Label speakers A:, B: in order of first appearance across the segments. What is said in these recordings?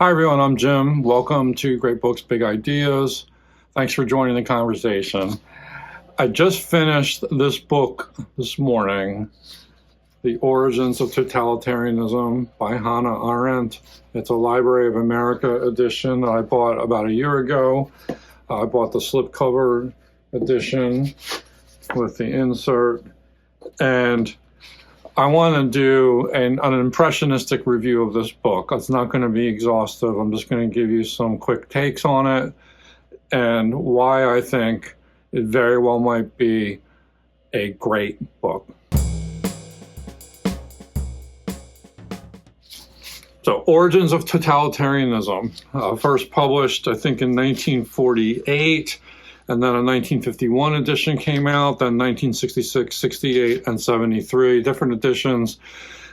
A: Hi, everyone. I'm Jim. Welcome to Great Books, Big Ideas. Thanks for joining the conversation. I just finished this book this morning, The Origins of Totalitarianism by Hannah Arendt. It's a Library of America edition that I bought about a year ago. I bought the slipcover edition with the insert. And I want to do an impressionistic review of this book. It's not going to be exhaustive. I'm just going to give you some quick takes on it and why I think it very well might be a great book. So, Origins of Totalitarianism, first published, I think, in 1948. And then a 1951 edition came out, then 1966, 68, and 73, different editions.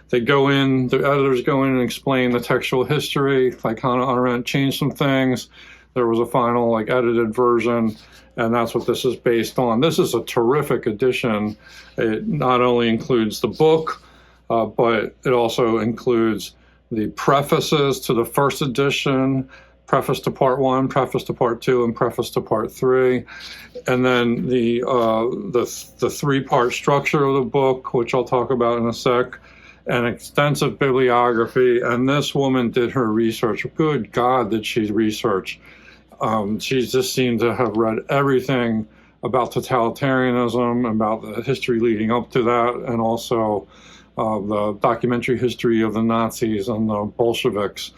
A: The editors go in and explain the textual history, like Hannah Arendt changed some things. There was a final, edited version, and that's what this is based on. This is a terrific edition. It not only includes the book, but it also includes the prefaces to the first edition, preface to part 1, preface to part 2, and preface to part 3, and then the three-part structure of the book, which I'll talk about in a sec, an extensive bibliography. And this woman did her research. Good God, did she research? She just seemed to have read everything about totalitarianism, about the history leading up to that, and also the documentary history of the Nazis and the Bolsheviks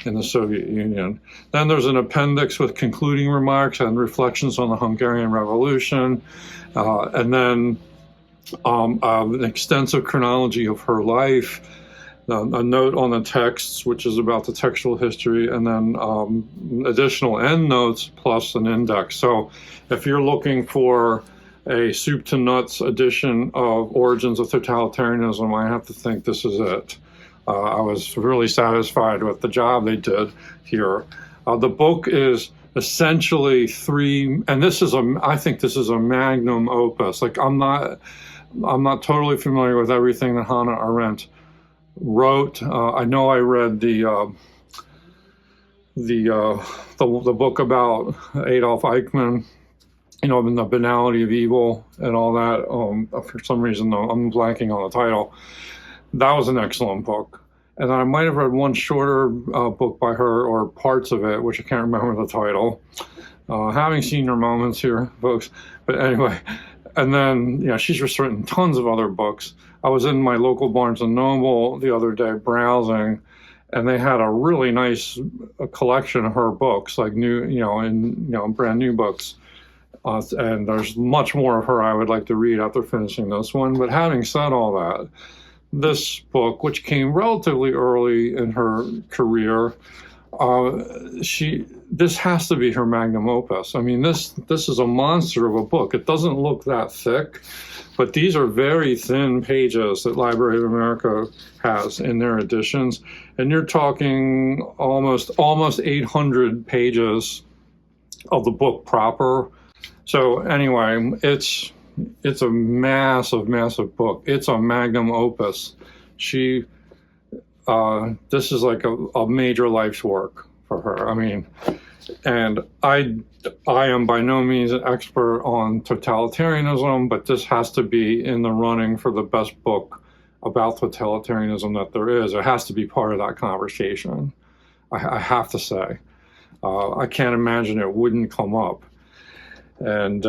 A: in the Soviet Union. Then there's an appendix with concluding remarks and reflections on the Hungarian Revolution, and then an extensive chronology of her life, a note on the texts, which is about the textual history, and then additional endnotes plus an index. So if you're looking for a soup to nuts edition of Origins of Totalitarianism, I have to think this is it. I was really satisfied with the job they did here. The book is essentially I think this is a magnum opus. I'm not totally familiar with everything that Hannah Arendt wrote. I know I read the book about Adolf Eichmann, and the banality of evil and all that. For some reason, though, I'm blanking on the title. That was an excellent book. And I might have read one shorter book by her, or parts of it, which I can't remember the title. Having senior moments here, folks. But anyway, and then, she's just written tons of other books. I was in my local Barnes & Noble the other day browsing, and they had a really nice collection of her books, brand new books. And there's much more of her I would like to read after finishing this one. But having said all that, this book, which came relatively early in her career, this has to be her magnum opus. I mean, this is a monster of a book. It doesn't look that thick, but these are very thin pages that Library of America has in their editions, and you're talking almost 800 pages of the book proper. So anyway, it's a massive, massive book. It's a magnum opus. This is like a major life's work for her. I mean, and I am by no means an expert on totalitarianism, but this has to be in the running for the best book about totalitarianism that there is. It has to be part of that conversation. I have to say. I can't imagine it wouldn't come up. And,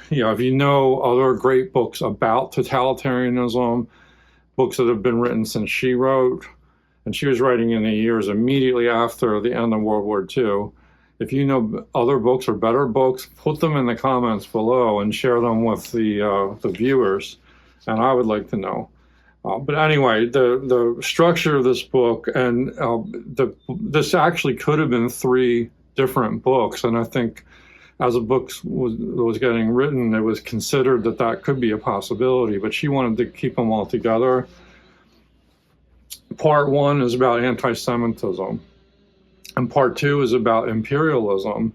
A: if you know other great books about totalitarianism, books that have been written since she wrote, and she was writing in the years immediately after the end of World War II. If you know other books or better books, put them in the comments below and share them with the viewers, and I would like to know. But anyway, the structure of this book, and this actually could have been 3 different books, and I think as a book was getting written, it was considered that could be a possibility, but she wanted to keep them all together. Part 1 is about anti-Semitism, and part 2 is about imperialism,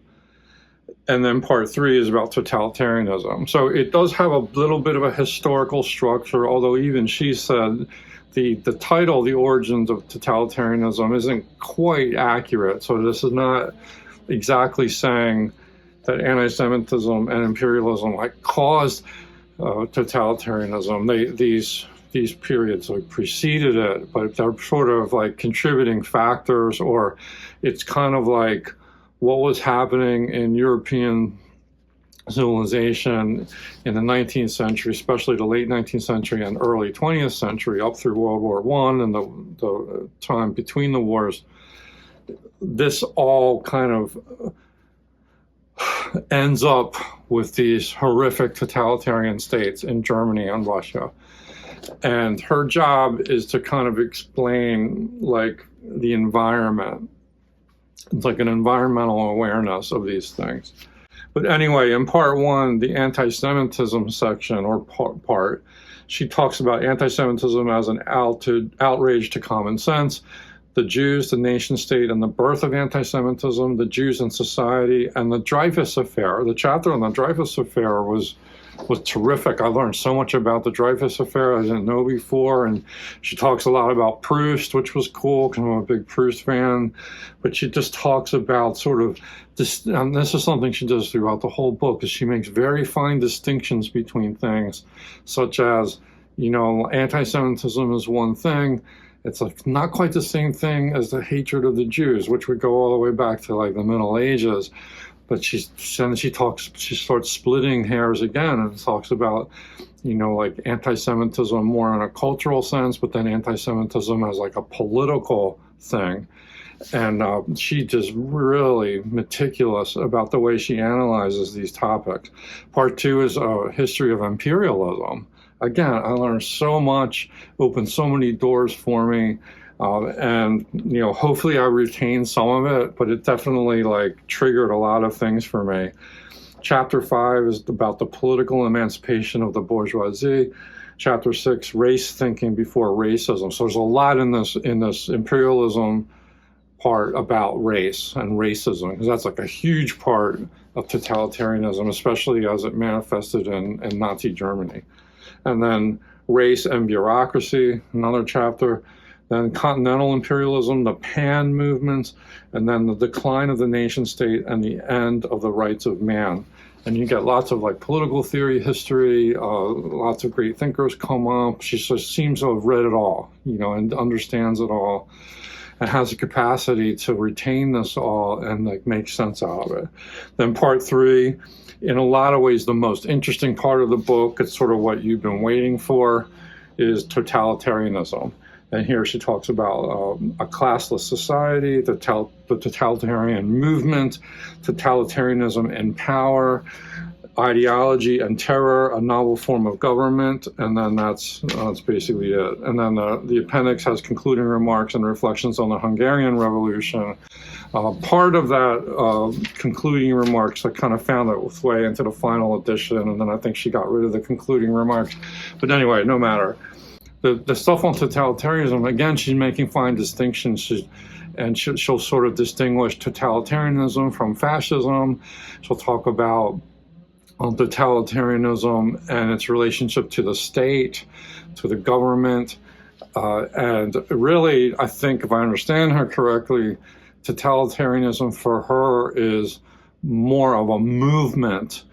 A: and then part 3 is about totalitarianism. So it does have a little bit of a historical structure, although even she said the title, The Origins of Totalitarianism, isn't quite accurate. So this is not exactly saying that anti-Semitism and imperialism like caused totalitarianism. These periods like preceded it, but they're sort of like contributing factors, or it's kind of like what was happening in European civilization in the 19th century, especially the late 19th century and early 20th century, up through World War I and the time between the wars. This all kind of ends up with these horrific totalitarian states in Germany and Russia. And her job is to kind of explain like the environment. It's like an environmental awareness of these things. But anyway, in part one, the anti-Semitism section or part, she talks about anti-Semitism as an outrage to common sense, the Jews, the nation state, and the birth of anti-Semitism, the Jews in society, and the Dreyfus Affair. The chapter on the Dreyfus Affair was terrific. I learned so much about the Dreyfus Affair I didn't know before, and she talks a lot about Proust, which was cool because I'm a big Proust fan, but she just talks about sort of this, and this is something she does throughout the whole book, is she makes very fine distinctions between things, such as, anti-Semitism is one thing. It's like not quite the same thing as the hatred of the Jews, which would go all the way back to like the Middle Ages. But she starts splitting hairs again and talks about, like anti-Semitism more in a cultural sense, but then anti-Semitism as like a political thing. And she's just really meticulous about the way she analyzes these topics. Part two is a history of imperialism. Again, I learned so much, opened so many doors for me. And hopefully I retained some of it, but it definitely like triggered a lot of things for me. Chapter 5 is about the political emancipation of the bourgeoisie. Chapter 6, race thinking before racism. So there's a lot in this imperialism part about race and racism, because that's like a huge part of totalitarianism, especially as it manifested in Nazi Germany. And then race and bureaucracy, another chapter. Then continental imperialism, the Pan movements, and then the decline of the nation state and the end of the rights of man. And you get lots of like political theory, history, lots of great thinkers come up. She just seems to have read it all, and understands it all, and has the capacity to retain this all and like make sense out of it. Then part 3, in a lot of ways, the most interesting part of the book, it's sort of what you've been waiting for, is totalitarianism. And here she talks about a classless society, the totalitarian movement, totalitarianism in power, ideology and terror, a novel form of government, and then that's basically it. And then the appendix has concluding remarks and reflections on the Hungarian Revolution. Part of that concluding remarks, I kind of found its way into the final edition, and then I think she got rid of the concluding remarks. But anyway, no matter. The stuff on totalitarianism, again, she's making fine distinctions, she'll sort of distinguish totalitarianism from fascism. She'll talk about totalitarianism and its relationship to the state, to the government. And really, I think, if I understand her correctly, totalitarianism for her is more of a movement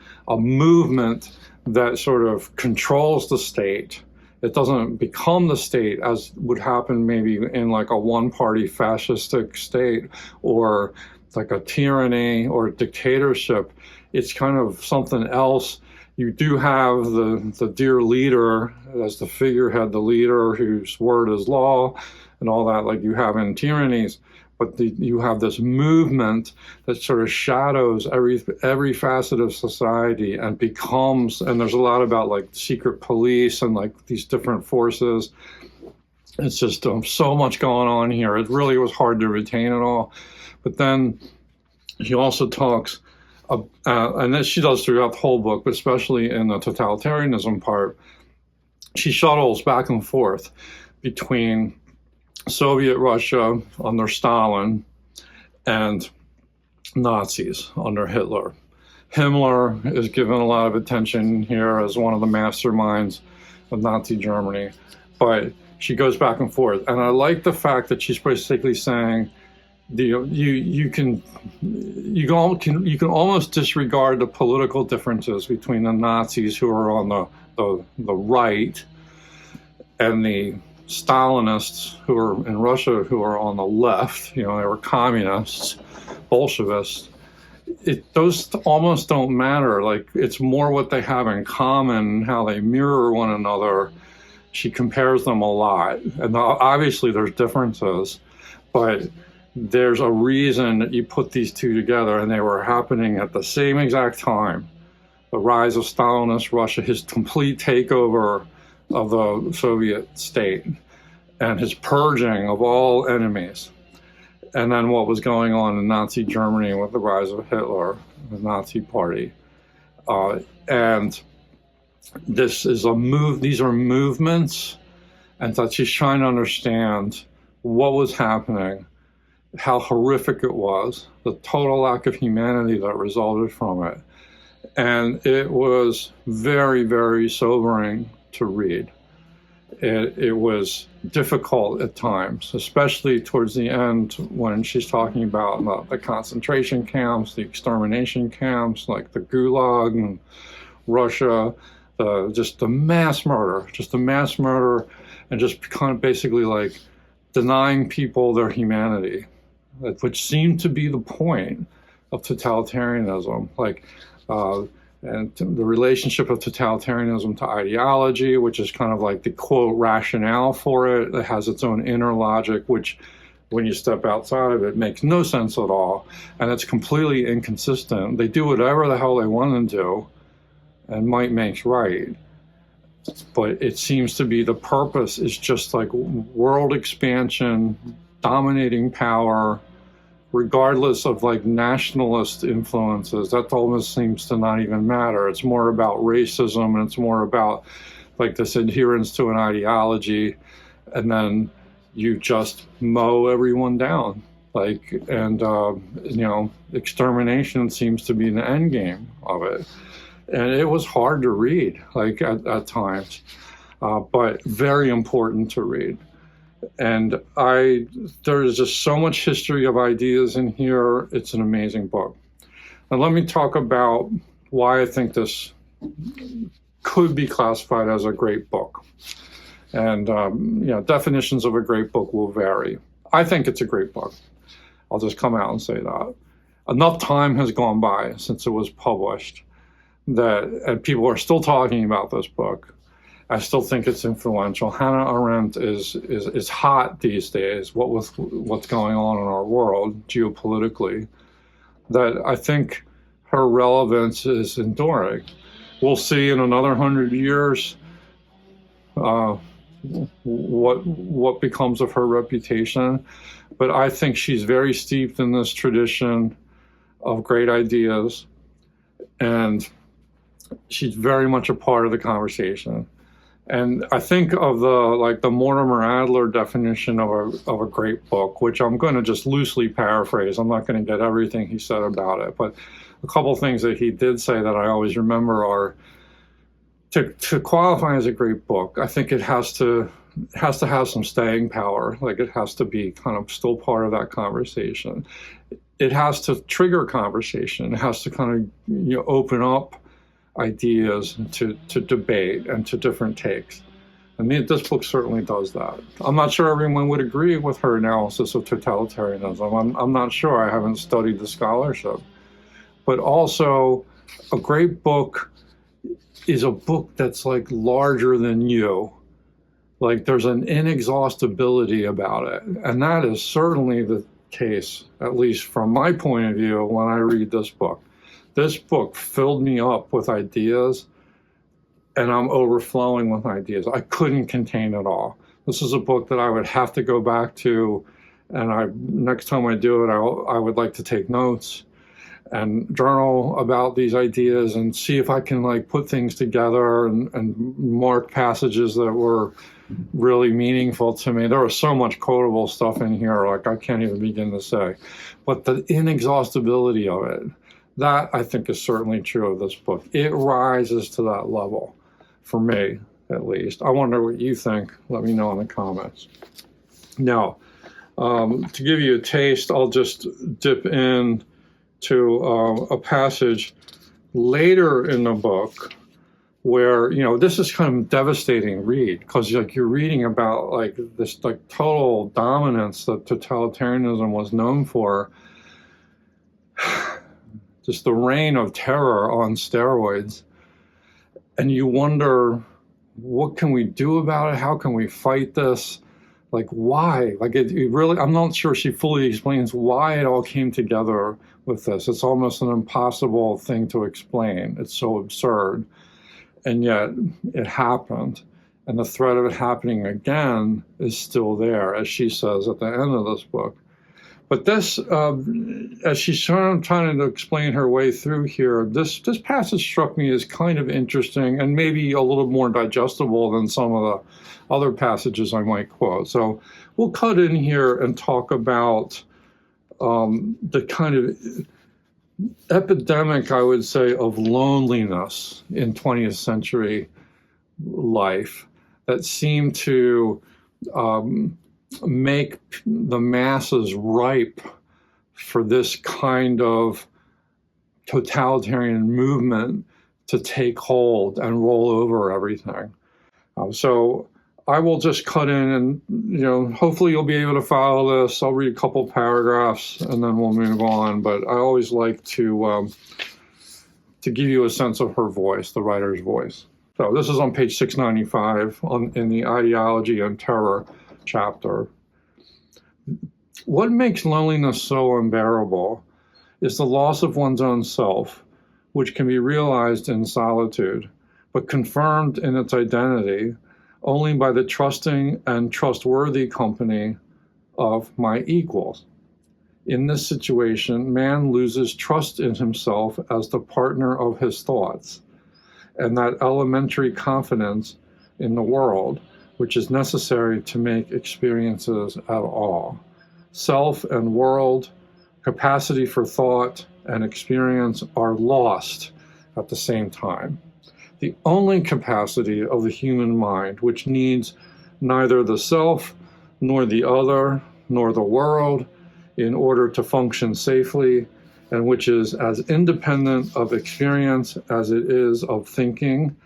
A: that sort of controls the state. It doesn't become the state as would happen maybe in like a one-party fascistic state or like a tyranny or a dictatorship. It's kind of something else. You do have the dear leader as the figurehead, the leader whose word is law and all that, like you have in tyrannies. But you have this movement that sort of shadows every facet of society and becomes, and there's a lot about like secret police and like these different forces. It's just so much going on here. It really was hard to retain it all. But then he also talks, and this she does throughout the whole book, but especially in the totalitarianism part, she shuttles back and forth between Soviet Russia under Stalin and Nazis under Hitler. Himmler is given a lot of attention here as one of the masterminds of Nazi Germany, but she goes back and forth. And I like the fact that she's basically saying, you can almost disregard the political differences between the Nazis who are on the right and the Stalinists who are in Russia who are on the left. They were communists, Bolshevists. Those almost don't matter. Like, it's more what they have in common, how they mirror one another. She compares them a lot, and obviously there's differences, but there's a reason that you put these two together, and they were happening at the same exact time. The rise of Stalinist Russia, his complete takeover of the Soviet state, and his purging of all enemies. And then what was going on in Nazi Germany with the rise of Hitler, the Nazi Party. And this is these are movements, and that she's trying to understand what was happening, how horrific it was, the total lack of humanity that resulted from it. And it was very, very sobering to read. It was difficult at times, especially towards the end when she's talking about the concentration camps, the extermination camps, like the Gulag in Russia, just the mass murder, and just kind of basically like denying people their humanity, which seemed to be the point of totalitarianism. And the relationship of totalitarianism to ideology, which is kind of like the quote rationale for it. It has its own inner logic, which when you step outside of it makes no sense at all. And it's completely inconsistent. They do whatever the hell they want to do, and might makes right. But it seems to be the purpose is just like world expansion, dominating power, regardless of like nationalist influences. That almost seems to not even matter. It's more about racism, and it's more about like this adherence to an ideology, and then you just mow everyone down. Extermination seems to be the end game of it. And it was hard to read, at times, but very important to read. And there's just so much history of ideas in here. It's an amazing book. And let me talk about why I think this could be classified as a great book. And, definitions of a great book will vary. I think it's a great book. I'll just come out and say that. Enough time has gone by since it was published and people are still talking about this book. I still think it's influential. Hannah Arendt is hot these days, what's going on in our world geopolitically, that I think her relevance is enduring. We'll see in another 100 years what becomes of her reputation. But I think she's very steeped in this tradition of great ideas, and she's very much a part of the conversation. And I think of the Mortimer Adler definition of a great book, which I'm going to just loosely paraphrase. I'm not going to get everything he said about it, but a couple of things that he did say that I always remember are to qualify as a great book. I think it has to have some staying power. Like, it has to be kind of still part of that conversation. It has to trigger conversation. It has to kind of open up ideas to debate and to different takes. And this book certainly does that. I'm not sure everyone would agree with her analysis of totalitarianism. I'm not sure. I haven't studied the scholarship. But also, a great book is a book that's like larger than you. Like, there's an inexhaustibility about it. And that is certainly the case, at least from my point of view, when I read this book. This book filled me up with ideas, and I'm overflowing with ideas. I couldn't contain it all. This is a book that I would have to go back to, and next time I do it, I would like to take notes and journal about these ideas and see if I can put things together and mark passages that were really meaningful to me. There was so much quotable stuff in here, I can't even begin to say. But the inexhaustibility of it, that I think is certainly true of this book. It rises to that level for me. at least. I wonder what you think. Let me know in the comments. Now, to give you a taste, I'll just dip in to a passage later in the book where, this is kind of a devastating read, because you're reading about this total dominance that totalitarianism was known for, just the reign of terror on steroids. And you wonder, what can we do about it? How can we fight this? Why? It really, I'm not sure she fully explains why it all came together with this. It's almost an impossible thing to explain. It's so absurd. And yet it happened. And the threat of it happening again is still there, as she says at the end of this book. But this, as she's trying to explain her way through here, this passage struck me as kind of interesting and maybe a little more digestible than some of the other passages I might quote. So we'll cut in here and talk about the kind of epidemic, I would say, of loneliness in 20th century life that seemed to make the masses ripe for this kind of totalitarian movement to take hold and roll over everything. So I will just cut in and, hopefully you'll be able to follow this. I'll read a couple paragraphs and then we'll move on. But I always like to give you a sense of her voice, the writer's voice. So this is on page 695 in the Ideology and Terror chapter. What makes loneliness so unbearable is the loss of one's own self, which can be realized in solitude, but confirmed in its identity only by the trusting and trustworthy company of my equals. In this situation, man loses trust in himself as the partner of his thoughts, and that elementary confidence in the world, which is necessary to make experiences at all. Self and world, capacity for thought and experience are lost at the same time. The only capacity of the human mind, which needs neither the self, nor the other, nor the world, in order to function safely, and which is as independent of experience as it is of thinking,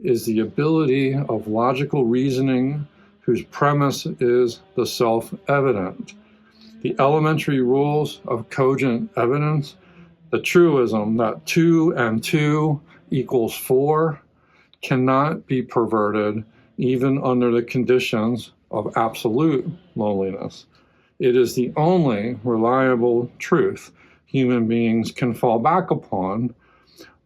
A: is the ability of logical reasoning, whose premise is the self-evident. The elementary rules of cogent evidence, the truism that 2 and 2 equals 4, cannot be perverted even under the conditions of absolute loneliness. It is the only reliable truth human beings can fall back upon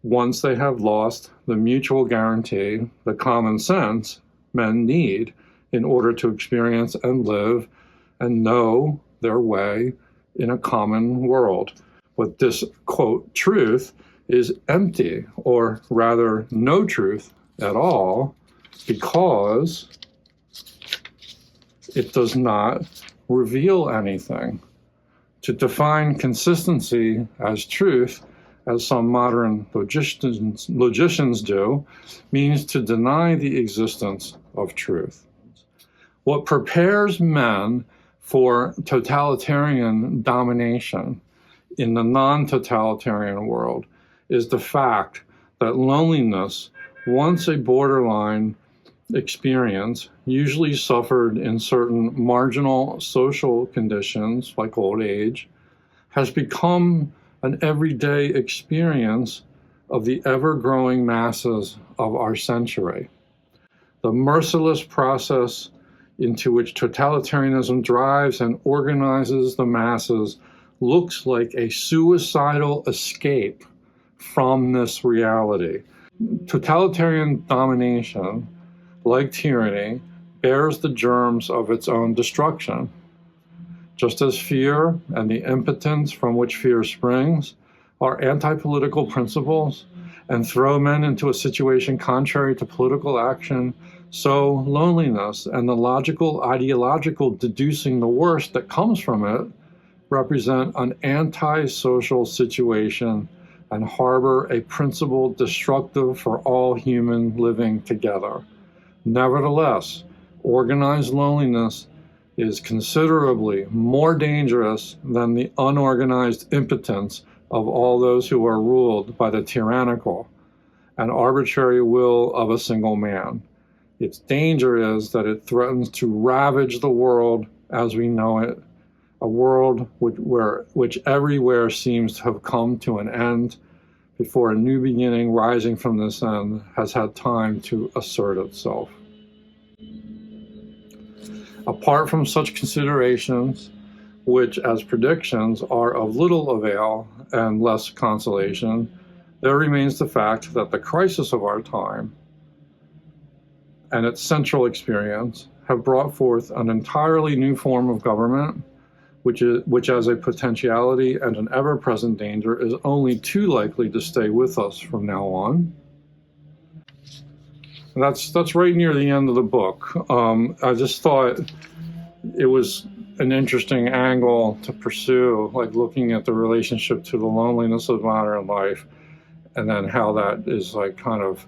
A: once they have lost the mutual guarantee, the common sense men need in order to experience and live and know their way in a common world. But this, quote, truth is empty, or rather no truth at all, because it does not reveal anything. To define consistency as truth, as some modern logicians do, means to deny the existence of truth. What prepares men for totalitarian domination in the non-totalitarian world is the fact that loneliness, once a borderline experience, usually suffered in certain marginal social conditions like old age, has become an everyday experience of the ever-growing masses of our century. The merciless process into which totalitarianism drives and organizes the masses looks like a suicidal escape from this reality. Totalitarian domination, like tyranny, bears the germs of its own destruction. Just as fear and the impotence from which fear springs are anti-political principles and throw men into a situation contrary to political action, so loneliness and the logical, ideological deducing the worst that comes from it represent an anti-social situation and harbor a principle destructive for all human living together. Nevertheless, organized loneliness is considerably more dangerous than the unorganized impotence of all those who are ruled by the tyrannical and arbitrary will of a single man. Its danger is that it threatens to ravage the world as we know it, a world which everywhere seems to have come to an end before a new beginning rising from this end has had time to assert itself. Apart from such considerations, which as predictions are of little avail and less consolation, there remains the fact that the crisis of our time and its central experience have brought forth an entirely new form of government, which as a potentiality and an ever-present danger is only too likely to stay with us from now on. That's right near the end of the book. I just thought it was an interesting angle to pursue, like looking at the relationship to the loneliness of modern life, and then how that is like kind of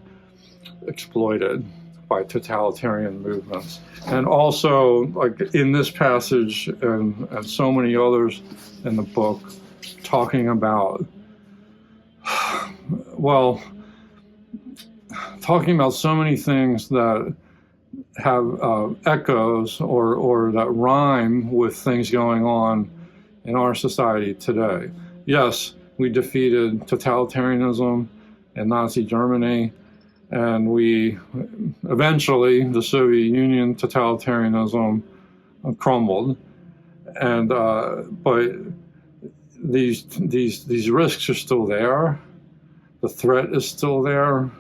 A: exploited by totalitarian movements. And also, like in this passage and so many others in the book, talking about, well, talking about so many things that have echoes or that rhyme with things going on in our society today. Yes, we defeated totalitarianism in Nazi Germany, and we eventually, the Soviet Union totalitarianism crumbled, and but these risks are still there. The threat is still there.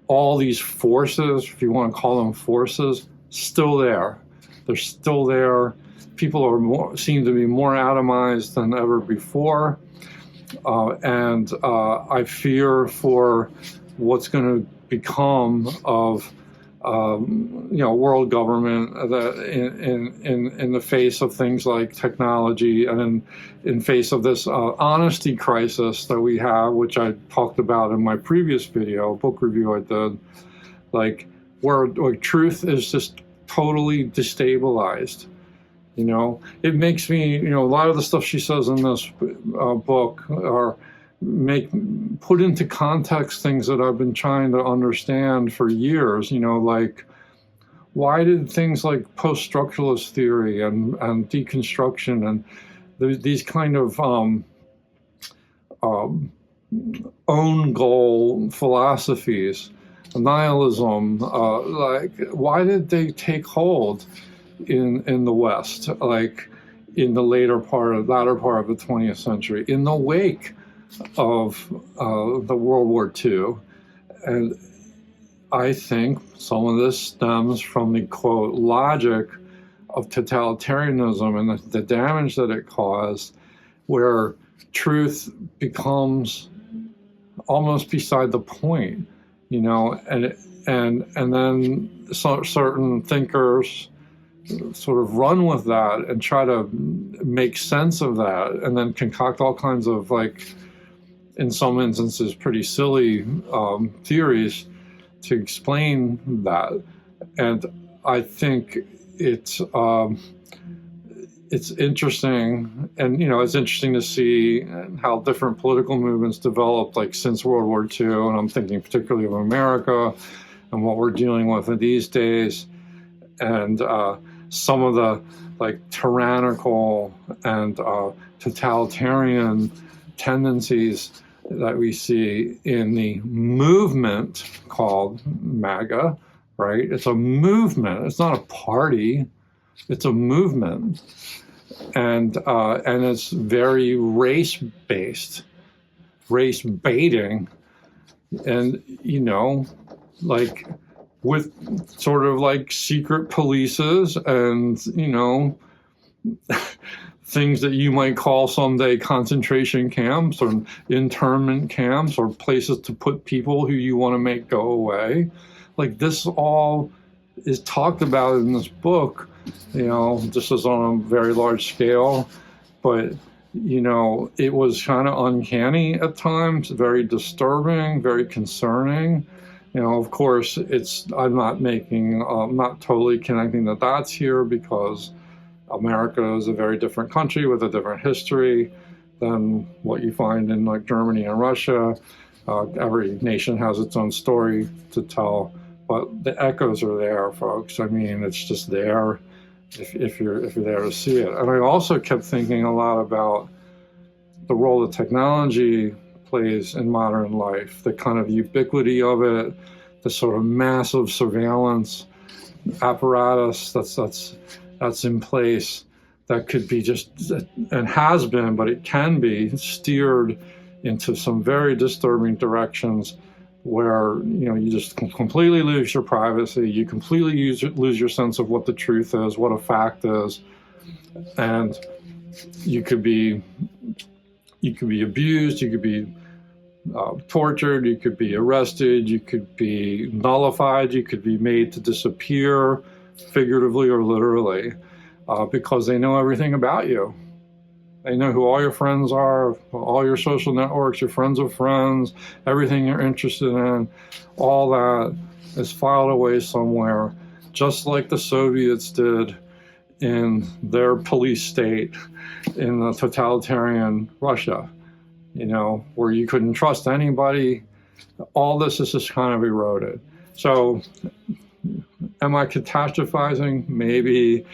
A: All these forces, if you want to call them forces, still there. They're still there. People seem to be more atomized than ever before, and I fear for what's going to become of world government that in the face of things like technology, and in face of this honesty crisis that we have, which I talked about in my previous video, book review I did, like where truth is just totally destabilized. It makes me, a lot of the stuff she says in this book are put into context things that I've been trying to understand for years, like why did things like post-structuralist theory and deconstruction and these kind of own goal philosophies, nihilism, why did they take hold in the West, like in the latter part of the 20th century, in the wake of the World War II? And I think some of this stems from the, quote, logic of totalitarianism and the damage that it caused, where truth becomes almost beside the point, and then certain thinkers sort of run with that and try to make sense of that, and then concoct all kinds of, like, in some instances, pretty silly theories to explain that. And I think it's interesting, and it's interesting to see how different political movements developed, like since World War II, and I'm thinking particularly of America and what we're dealing with in these days, and some of the like tyrannical and totalitarian tendencies that we see in the movement called MAGA, right? It's a movement. It's not a party. It's a movement, and it's very race-based, race baiting, and like with sort of like secret polices and things that you might call someday concentration camps or internment camps or places to put people who you want to make go away. Like this all is talked about in this book, just as on a very large scale, but it was kind of uncanny at times, very disturbing, very concerning, Of course, I'm not totally connecting the dots here, because America is a very different country with a different history than what you find in like Germany and Russia. Every nation has its own story to tell, but the echoes are there, folks. I mean, it's just there if you're there to see it. And I also kept thinking a lot about the role that technology plays in modern life, the kind of ubiquity of it, the sort of massive surveillance apparatus that's in place, that could be just, and has been, but it can be steered into some very disturbing directions, where you just completely lose your privacy, you completely lose your sense of what the truth is, what a fact is, and you could be abused, you could be tortured, you could be arrested, you could be nullified, you could be made to disappear, figuratively or literally, because they know everything about you. They know who all your friends are, all your social networks, your friends of friends, everything you're interested in. All that is filed away somewhere, just like the Soviets did in their police state in the totalitarian Russia, where you couldn't trust anybody. All this is just kind of eroded. So am I catastrophizing? Maybe.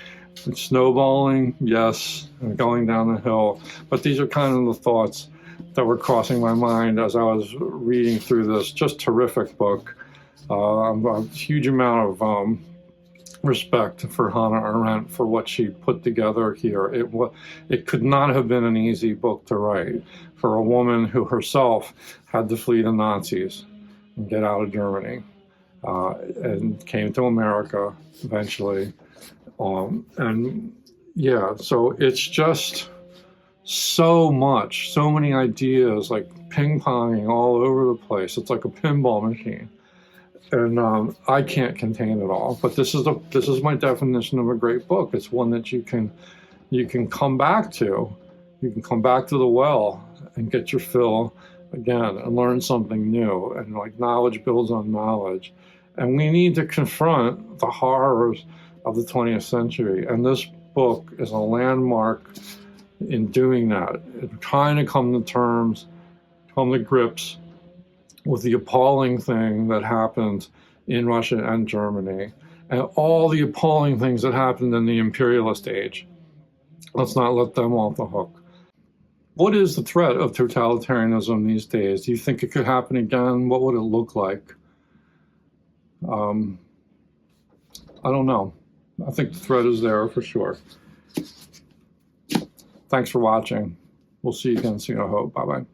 A: Snowballing? Yes. Going down the hill. But these are kind of the thoughts that were crossing my mind as I was reading through this just terrific book. A huge amount of respect for Hannah Arendt for what she put together here. It could not have been an easy book to write for a woman who herself had to flee the Nazis and get out of Germany, and came to America eventually. And yeah, so it's just so many ideas, like ping-ponging all over the place. It's like a pinball machine. And I can't contain it all. But this is my definition of a great book. It's one that you can come back to. You can come back to the well and get your fill again and learn something new. And like knowledge builds on knowledge. And we need to confront the horrors of the 20th century. And this book is a landmark in doing that, in trying to come to grips with the appalling thing that happened in Russia and Germany, and all the appalling things that happened in the imperialist age. Let's not let them off the hook. What is the threat of totalitarianism these days? Do you think it could happen again? What would it look like? I don't know. I think the threat is there for sure. Thanks for watching. We'll see you again soon, I hope. Bye-bye.